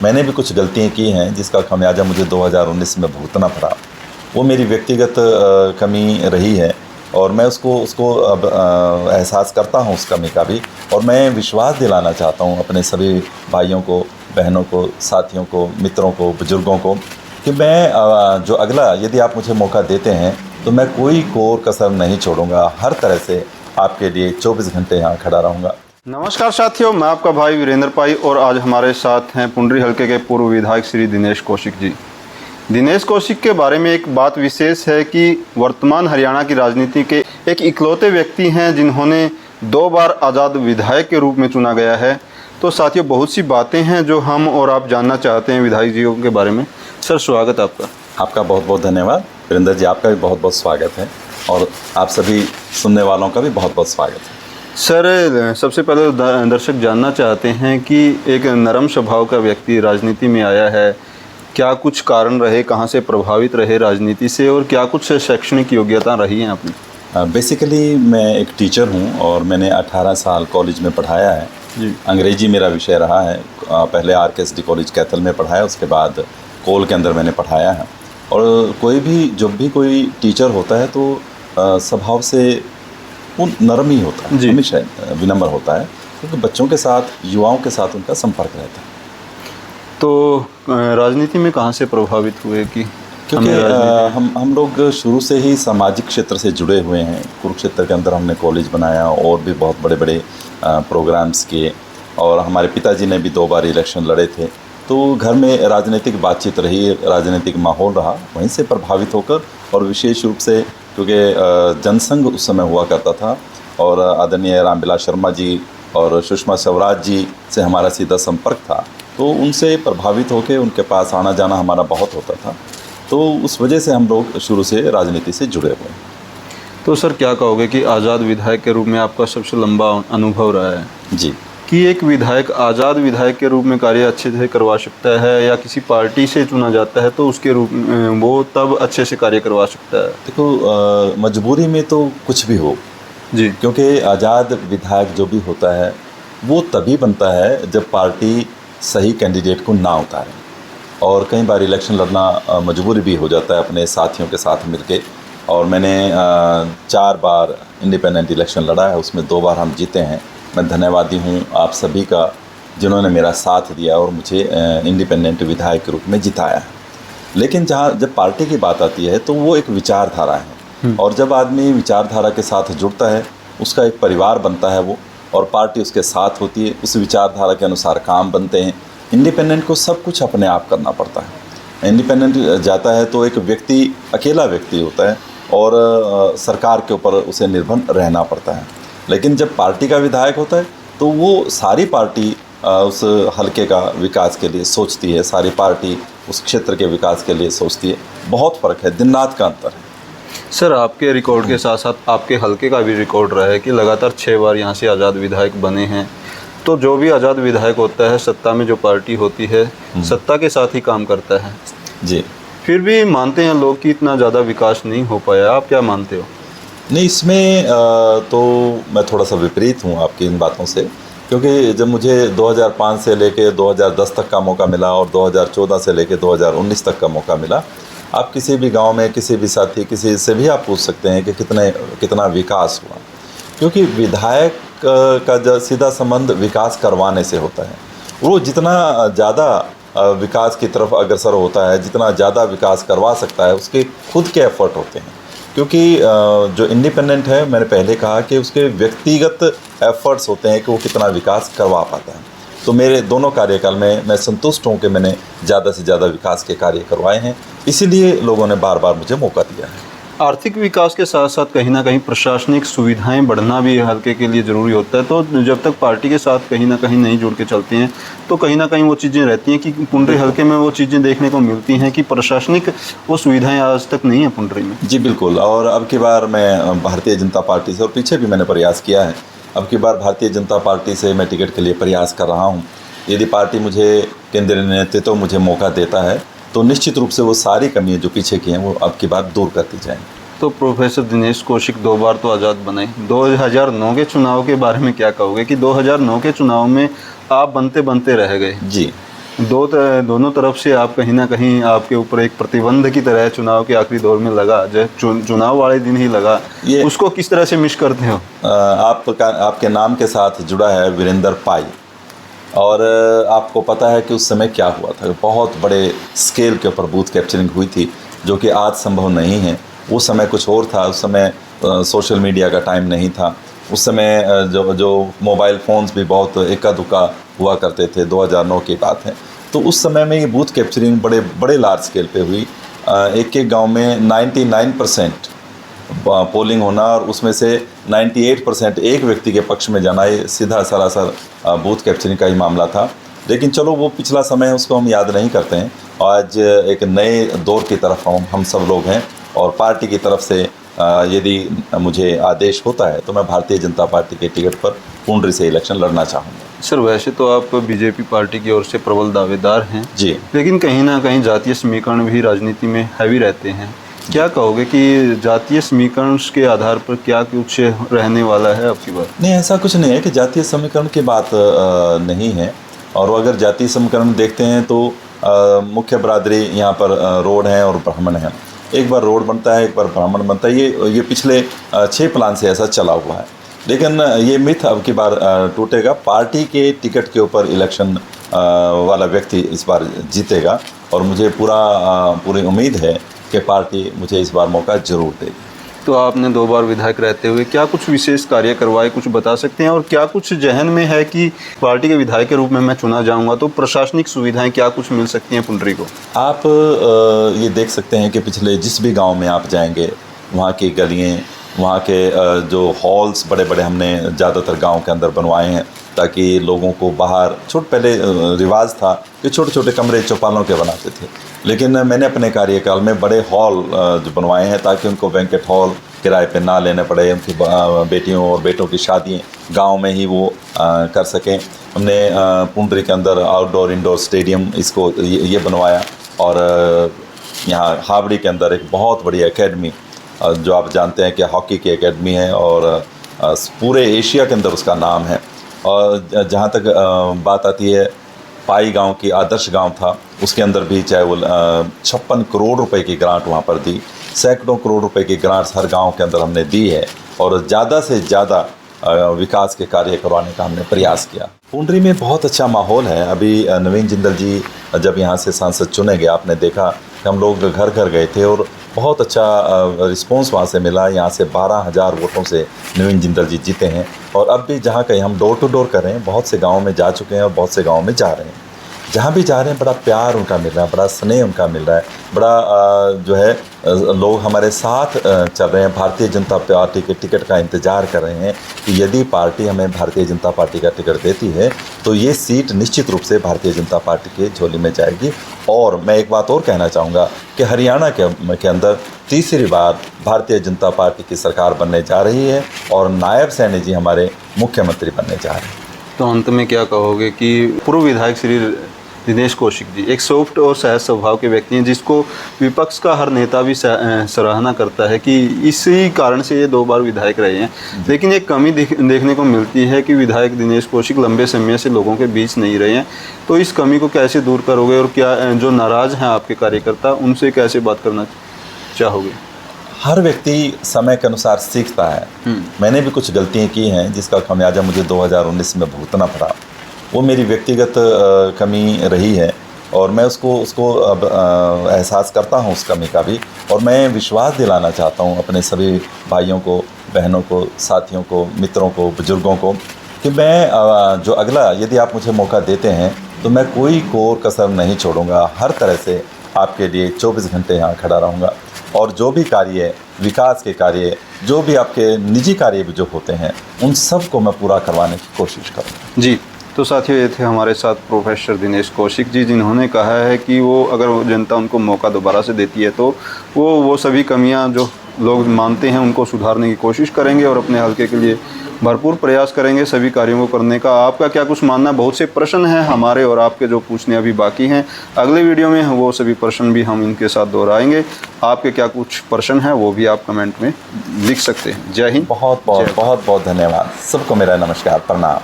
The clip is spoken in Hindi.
मैंने भी कुछ गलतियाँ की हैं जिसका खमियाजा मुझे 2019 में भुगतना पड़ा। वो मेरी व्यक्तिगत कमी रही है और मैं उसको अब एहसास करता हूँ उस कमी का भी, और मैं विश्वास दिलाना चाहता हूँ अपने सभी भाइयों को, बहनों को, साथियों को, मित्रों को, बुज़ुर्गों को कि मैं जो अगला यदि आप मुझे मौका देते हैं तो मैं कोई कोर कसर नहीं छोड़ूंगा। हर तरह से आपके लिए 24 घंटे यहाँ खड़ा रहूँगा। नमस्कार साथियों, मैं आपका भाई वीरेंद्र पाई और आज हमारे साथ हैं पुंडरी हलके के पूर्व विधायक श्री दिनेश कौशिक जी। दिनेश कौशिक के बारे में एक बात विशेष है कि वर्तमान हरियाणा की राजनीति के एक इकलौते व्यक्ति हैं जिन्होंने 2 बार आज़ाद विधायक के रूप में चुना गया है। तो साथियों, बहुत सी बातें हैं जो हम और आप जानना चाहते हैं विधायक जी के बारे में। सर, स्वागत आपका। आपका बहुत बहुत धन्यवाद वीरेंद्र जी, आपका भी बहुत बहुत स्वागत है और आप सभी सुनने वालों का भी बहुत बहुत स्वागत है। सर, सबसे पहले दर्शक जानना चाहते हैं कि एक नरम स्वभाव का व्यक्ति राजनीति में आया है, क्या कुछ कारण रहे, कहाँ से प्रभावित रहे राजनीति से और क्या कुछ शैक्षणिक योग्यता रही हैं आपने? बेसिकली मैं एक टीचर हूँ और मैंने 18 साल कॉलेज में पढ़ाया है जी। अंग्रेजी मेरा विषय रहा है। पहले RKSD कॉलेज कैथल में पढ़ाया, उसके बाद कोल के अंदर मैंने पढ़ाया है। और जब भी कोई टीचर होता है तो स्वभाव से वो नरम ही होता है, हमेशा विनम्र होता है, क्योंकि बच्चों के साथ, युवाओं के साथ उनका संपर्क रहता है। तो राजनीति में कहाँ से प्रभावित हुए कि क्योंकि हम लोग शुरू से ही सामाजिक क्षेत्र से जुड़े हुए हैं। कुरुक्षेत्र के अंदर हमने कॉलेज बनाया और भी बहुत बड़े बड़े प्रोग्राम्स किए, और हमारे पिताजी ने भी 2 बार इलेक्शन लड़े थे। तो घर में राजनीतिक बातचीत रही, राजनीतिक माहौल रहा, वहीं से प्रभावित होकर, और विशेष रूप से क्योंकि जनसंघ उस समय हुआ करता था और आदरणीय रामविलास शर्मा जी और सुषमा स्वराज जी से हमारा सीधा संपर्क था, तो उनसे प्रभावित होकर उनके पास आना जाना हमारा बहुत होता था। तो उस वजह से हम लोग शुरू से राजनीति से जुड़े हुए हैं। तो सर, क्या कहोगे कि आज़ाद विधायक के रूप में आपका सबसे लंबा अनुभव रहा है जी, कि एक विधायक आज़ाद विधायक के रूप में कार्य अच्छे से करवा सकता है या किसी पार्टी से चुना जाता है तो उसके रूप में वो तब अच्छे से कार्य करवा सकता है? देखो, मजबूरी में तो कुछ भी हो जी, क्योंकि आज़ाद विधायक जो भी होता है वो तभी बनता है जब पार्टी सही कैंडिडेट को ना उतारे, और कई बार इलेक्शन लड़ना मजबूरी भी हो जाता है अपने साथियों के साथ मिलके। और मैंने 4 बार इंडिपेंडेंट इलेक्शन लड़ा है, उसमें 2 बार हम जीते हैं। मैं धन्यवादी हूँ आप सभी का जिन्होंने मेरा साथ दिया और मुझे इंडिपेंडेंट विधायक के रूप में जिताया है। लेकिन जब पार्टी की बात आती है तो वो एक विचारधारा है, और जब आदमी विचारधारा के साथ जुड़ता है उसका एक परिवार बनता है वो, और पार्टी उसके साथ होती है, उस विचारधारा के अनुसार काम बनते हैं। इंडिपेंडेंट को सब कुछ अपने आप करना पड़ता है। इंडिपेंडेंट जाता है तो एक व्यक्ति, अकेला व्यक्ति होता है और सरकार के ऊपर उसे निर्भर रहना पड़ता है। लेकिन जब पार्टी का विधायक होता है तो वो सारी पार्टी उस हलके का विकास के लिए सोचती है, सारी पार्टी उस क्षेत्र के विकास के लिए सोचती है। बहुत फ़र्क है, दिन रात का अंतर है। सर, आपके रिकॉर्ड के साथ साथ आपके हलके का भी रिकॉर्ड रहा है कि लगातार 6 बार यहाँ से आज़ाद विधायक बने हैं। तो जो भी आज़ाद विधायक होता है, सत्ता में जो पार्टी होती है, सत्ता के साथ ही काम करता है जी। फिर भी मानते हैं लोग कि इतना ज़्यादा विकास नहीं हो पाया। आप क्या मानते हो? नहीं, इसमें तो मैं थोड़ा सा विपरीत हूँ आपकी इन बातों से, क्योंकि जब मुझे 2005 से लेके 2010 तक का मौका मिला और 2014 से लेके 2019 तक का मौका मिला, आप किसी भी गांव में, किसी भी साथी, किसी से भी आप पूछ सकते हैं कि कितना विकास हुआ। क्योंकि विधायक का जो सीधा संबंध विकास करवाने से होता है। वो जितना ज़्यादा विकास की तरफ अग्रसर होता है, जितना ज़्यादा विकास करवा सकता है, उसके खुद के एफर्ट होते हैं। क्योंकि जो इंडिपेंडेंट है, मैंने पहले कहा कि उसके व्यक्तिगत एफर्ट्स होते हैं कि वो कितना विकास करवा पाता है। तो मेरे दोनों कार्यकाल में मैं संतुष्ट हूँ कि मैंने ज़्यादा से ज़्यादा विकास के कार्य करवाए हैं, इसीलिए लोगों ने बार बार मुझे मौका दिया है। आर्थिक विकास के साथ साथ कहीं ना कहीं प्रशासनिक सुविधाएं बढ़ना भी हल्के के लिए ज़रूरी होता है। तो जब तक पार्टी के साथ कहीं ना कहीं नहीं जुड़ के चलती हैं तो कहीं ना कहीं वो चीज़ें रहती हैं कि पुंडरी हल्के में वो चीज़ें देखने को मिलती हैं कि प्रशासनिक वो सुविधाएं आज तक नहीं है पुंडरी में। जी बिल्कुल, और अब की बार मैं भारतीय जनता पार्टी से, और पीछे भी मैंने प्रयास किया है, अब की बार भारतीय जनता पार्टी से मैं टिकट के लिए प्रयास कर रहा हूँ। यदि पार्टी मुझे, केंद्रीय नेतृत्व मुझे मौका देता है तो निश्चित रूप से वो सारी कमियाँ जो पीछे की हैं वो अब की बार दूर कर दी जाएंगी। तो प्रोफेसर दिनेश कौशिक 2 बार तो आज़ाद बने। 2009 के चुनाव के बारे में क्या कहोगे कि 2009 के चुनाव में आप बनते बनते रह गए? जी। दोनों तरफ से आप कहीं ना कहीं आपके ऊपर एक प्रतिबंध की तरह चुनाव के आखिरी दौर में लगा, जो चुनाव वाले दिन ही लगा, ये उसको किस तरह से मिस करते हो? आपके नाम के साथ जुड़ा है वीरेंद्र पाई, और आपको पता है कि उस समय क्या हुआ था। बहुत बड़े स्केल के ऊपर बूथ कैप्चरिंग हुई थी, जो कि आज संभव नहीं है। उस समय कुछ और था, उस समय सोशल मीडिया का टाइम नहीं था। उस समय जो मोबाइल फ़ोन्स भी बहुत इक्का दुक्का हुआ करते थे, 2009 की बात है। तो उस समय में ये बूथ कैप्चरिंग बड़े बड़े लार्ज स्केल पे हुई। एक एक गांव में 99% पोलिंग होना, और उसमें से 98% एक व्यक्ति के पक्ष में जाना, ये सीधा सरासर बूथ कैप्चरिंग का ही मामला था। लेकिन चलो, वो पिछला समय है, उसको हम याद नहीं करते हैं। आज एक नए दौर की तरफ हम सब लोग हैं, और पार्टी की तरफ से यदि मुझे आदेश होता है तो मैं भारतीय जनता पार्टी के टिकट पर पुंडरी से इलेक्शन लड़ना चाहूँगा। सर, वैसे तो आप बीजेपी पार्टी की ओर से प्रबल दावेदार हैं जी, लेकिन कहीं ना कहीं जातीय समीकरण भी राजनीति में हैवी रहते हैं। क्या कहोगे कि जातीय समीकरण के आधार पर क्या कुछ रहने वाला है आपकी बात? नहीं, ऐसा कुछ नहीं है कि जातीय समीकरण की बात नहीं है। और अगर जातीय समीकरण देखते हैं तो मुख्य बरादरी यहाँ पर रोड है और ब्राह्मण है। एक बार रोड बनता है, एक बार ब्राह्मण बनता है। ये पिछले 6 प्लान से ऐसा चला हुआ है। लेकिन ये मिथ अब की बार टूटेगा। पार्टी के टिकट के ऊपर इलेक्शन वाला व्यक्ति इस बार जीतेगा, और मुझे पूरी उम्मीद है कि पार्टी मुझे इस बार मौका ज़रूर देगी। तो आपने 2 बार विधायक रहते हुए क्या कुछ विशेष कार्य करवाए, कुछ बता सकते हैं? और क्या कुछ जहन में है कि पार्टी के विधायक के रूप में मैं चुना जाऊंगा तो प्रशासनिक सुविधाएं क्या कुछ मिल सकती हैं पुंडरी को? आप ये देख सकते हैं कि पिछले जिस भी गांव में आप जाएंगे, वहाँ की गलियाँ, वहाँ के जो हॉल्स बड़े बड़े हमने ज़्यादातर गांव के अंदर बनवाए हैं, ताकि लोगों को बाहर पहले रिवाज था कि छोटे छोटे कमरे चौपालों के बनाते थे। लेकिन मैंने अपने कार्यकाल में बड़े हॉल जो बनवाए हैं, ताकि उनको बैंकेट हॉल किराए पे ना लेने पड़े। उनकी बेटियों और बेटों की शादियाँ गांव में ही वो कर सकें। हमने पुंडरी के अंदर आउटडोर इंडोर स्टेडियम ये बनवाया, और यहाँ हावड़ी के अंदर एक बहुत बड़ी एकेडमी, जो आप जानते हैं कि हॉकी की एकेडमी है, और पूरे एशिया के अंदर उसका नाम है। और जहाँ तक बात आती है, पाई गांव की आदर्श गांव था, उसके अंदर भी चाहे वो 56 करोड़ रुपए की ग्रांट वहाँ पर दी। सैकड़ों करोड़ रुपए की ग्रांट्स हर गांव के अंदर हमने दी है, और ज़्यादा से ज़्यादा विकास के कार्य करवाने का हमने प्रयास किया। पुंडरी में बहुत अच्छा माहौल है। अभी नवीन जिंदल जी जब यहाँ से सांसद चुने गए, आपने देखा कि हम लोग घर घर गए थे, और बहुत अच्छा रिस्पांस वहाँ से मिला। यहाँ से 12,000 वोटों से नवीन जिंदल जी जीते हैं। और अब भी जहाँ कहीं हम डोर टू डोर कर रहे हैं, बहुत से गाँव में जा चुके हैं और बहुत से गाँव में जा रहे हैं। जहाँ भी जा रहे हैं बड़ा प्यार उनका मिल रहा है, बड़ा स्नेह उनका मिल रहा है, बड़ा जो है लोग हमारे साथ चल रहे हैं। भारतीय जनता पार्टी के टिकट का इंतज़ार कर रहे हैं कि यदि पार्टी हमें भारतीय जनता पार्टी का टिकट देती है तो ये सीट निश्चित रूप से भारतीय जनता पार्टी के झोली में जाएगी। और मैं एक बात और कहना चाहूँगा कि हरियाणा के अंदर तीसरी बार भारतीय जनता पार्टी की सरकार बनने जा रही है, और नायब सैनी जी हमारे मुख्यमंत्री बनने जा रहे हैं। तो अंत में क्या कहोगे कि पूर्व विधायक श्री दिनेश कौशिक जी एक सॉफ्ट और सहज स्वभाव के व्यक्ति हैं, जिसको विपक्ष का हर नेता भी सराहना करता है कि इसी कारण से ये 2 बार विधायक रहे हैं। लेकिन एक कमी देखने को मिलती है कि विधायक दिनेश कौशिक लंबे समय से लोगों के बीच नहीं रहे हैं। तो इस कमी को कैसे दूर करोगे, और क्या जो नाराज़ हैं आपके कार्यकर्ता, उनसे कैसे बात करना चाहोगे? हर व्यक्ति समय के अनुसार सीखता है। मैंने भी कुछ गलतियाँ की हैं, जिसका खमियाजा मुझे 2019 में भुगतना पड़ा। वो मेरी व्यक्तिगत कमी रही है, और मैं उसको अब एहसास करता हूँ उस कमी का भी। और मैं विश्वास दिलाना चाहता हूँ अपने सभी भाइयों को, बहनों को, साथियों को, मित्रों को, बुजुर्गों को, कि मैं जो अगला यदि आप मुझे मौका देते हैं तो मैं कोई कोर कसर नहीं छोड़ूंगा। हर तरह से आपके लिए 24 घंटे यहाँ खड़ा रहूँगा, और जो भी कार्य, विकास के कार्य, जो भी आपके निजी कार्य भी जो होते हैं, उन सब को मैं पूरा करवाने की कोशिश करूँगा। जी, तो साथियों, ये थे हमारे साथ प्रोफेसर दिनेश कौशिक जी, जिन्होंने कहा है कि वो अगर जनता उनको मौका दोबारा से देती है तो वो सभी कमियां जो लोग मानते हैं उनको सुधारने की कोशिश करेंगे, और अपने हल्के के लिए भरपूर प्रयास करेंगे सभी कार्यों को करने का। आपका क्या कुछ मानना? बहुत से प्रश्न हैं हमारे और आपके जो पूछने अभी बाकी हैं। अगले वीडियो में वो सभी प्रश्न भी हम इनके साथ दोहराएंगे। आपके क्या कुछ प्रश्न हैं वो भी आप कमेंट में लिख सकते हैं। जय हिंद। बहुत बहुत धन्यवाद। सबको मेरा नमस्कार, प्रणाम।